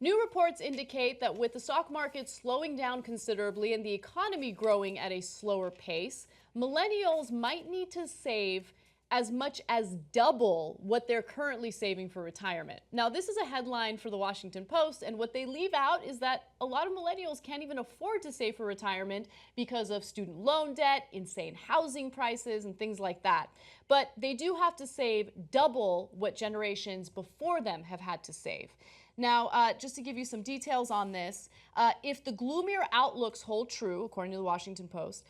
New reports indicate that with the stock market slowing down considerably and the economy growing at a slower pace, millennials might need to save as much as double what they're currently saving for retirement. Now, this is a headline for the Washington Post, and what they leave out is that a lot of millennials can't even afford to save for retirement because of student loan debt, insane housing prices, and things like that. But they do have to save double what generations before them have had to save. Now, just to give you some details on this, if the gloomier outlooks hold true, according to the Washington Post,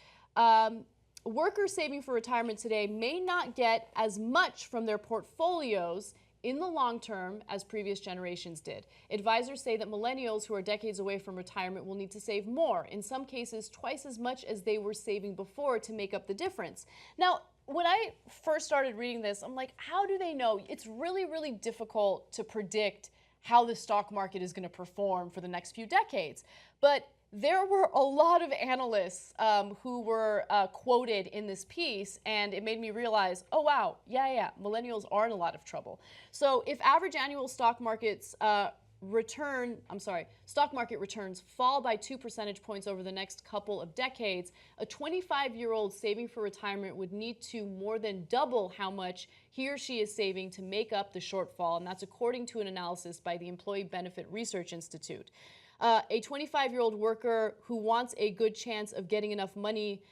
workers saving for retirement today may not get as much from their portfolios in the long term as previous generations did. Advisors say that millennials who are decades away from retirement will need to save more, in some cases twice as much as they were saving before to make up the difference. Now, when I first started reading this, I'm like, how do they know? It's really, really difficult to predict how the stock market is going to perform for the next few decades. But there were a lot of analysts who were quoted in this piece, and it made me realize, oh wow, yeah, millennials are in a lot of trouble. So if average annual stock market returns fall by 2 percentage points over the next couple of decades, a 25-year-old saving for retirement would need to more than double how much he or she is saving to make up the shortfall, and that's according to an analysis by the Employee Benefit Research Institute. A 25-year-old worker who wants a good chance of getting enough money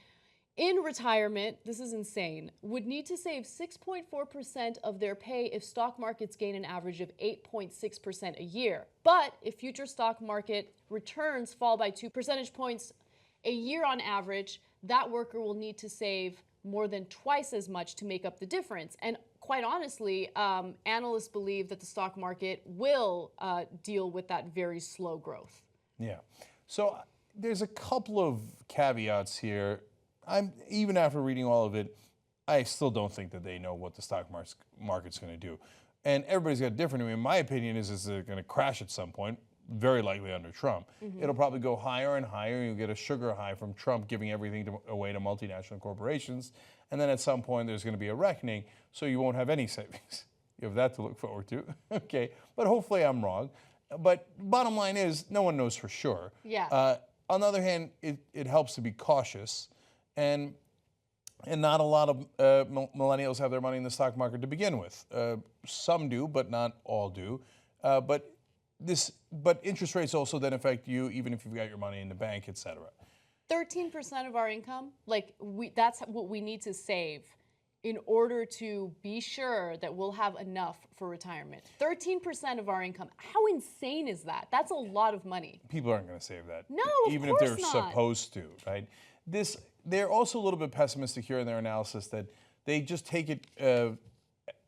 in retirement, this is insane, would need to save 6.4% of their pay if stock markets gain an average of 8.6% a year. But if future stock market returns fall by 2 percentage points a year on average, that worker will need to save more than twice as much to make up the difference. And quite honestly, analysts believe that the stock market will deal with that very slow growth. Yeah. So there's a couple of caveats here. Even after reading all of it, I still don't think that they know what the stock market's going to do. And everybody's got different. I mean, my opinion is it's going to crash at some point, very likely under Trump. It'll probably go higher and higher. You'll get a sugar high from Trump giving everything away to multinational corporations. And then at some point, there's going to be a reckoning, so you won't have any savings. You have that to look forward to. Okay, but hopefully I'm wrong. But bottom line is, no one knows for sure. Yeah. On the other hand, it helps to be cautious. And not a lot of millennials have their money in the stock market to begin with. Some do, but not all do. But interest rates also then affect you, even if you've got your money in the bank, et cetera. 13% of our income, that's what we need to save in order to be sure that we'll have enough for retirement. 13% of our income. How insane is that? That's a lot of money. People aren't going to save that. No, even of course if they're not. supposed to, right? They're also a little bit pessimistic here in their analysis that they just take it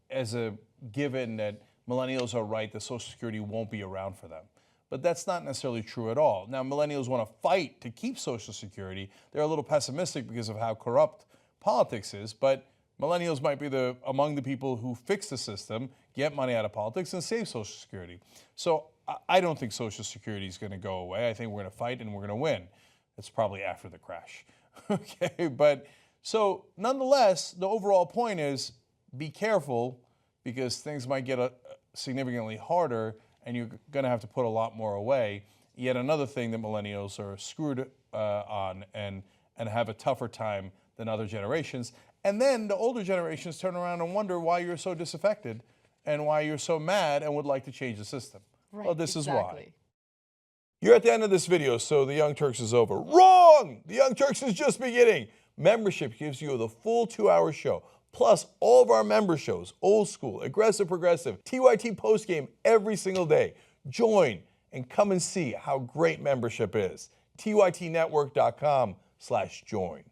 as a given that millennials are right, that Social Security won't be around for them. But that's not necessarily true at all. Now, millennials want to fight to keep Social Security. They're a little pessimistic because of how corrupt politics is, but millennials might be among the people who fix the system, get money out of politics, and save Social Security. So I don't think Social Security is going to go away. I think we're going to fight and we're going to win. It's probably after the crash. Okay, but so nonetheless, the overall point is be careful because things might get significantly harder and you're going to have to put a lot more away. Yet another thing that millennials are screwed on and have a tougher time than other generations. And then the older generations turn around and wonder why you're so disaffected and why you're so mad and would like to change the system. Right, well, this exactly. is why. You're at the end of this video, so the Young Turks is over. Wrong! The Young Turks is just beginning. Membership gives you the full 2-hour show, plus all of our member shows, old school, aggressive, progressive, TYT postgame every single day. Join and come and see how great membership is. TYTnetwork.com/join.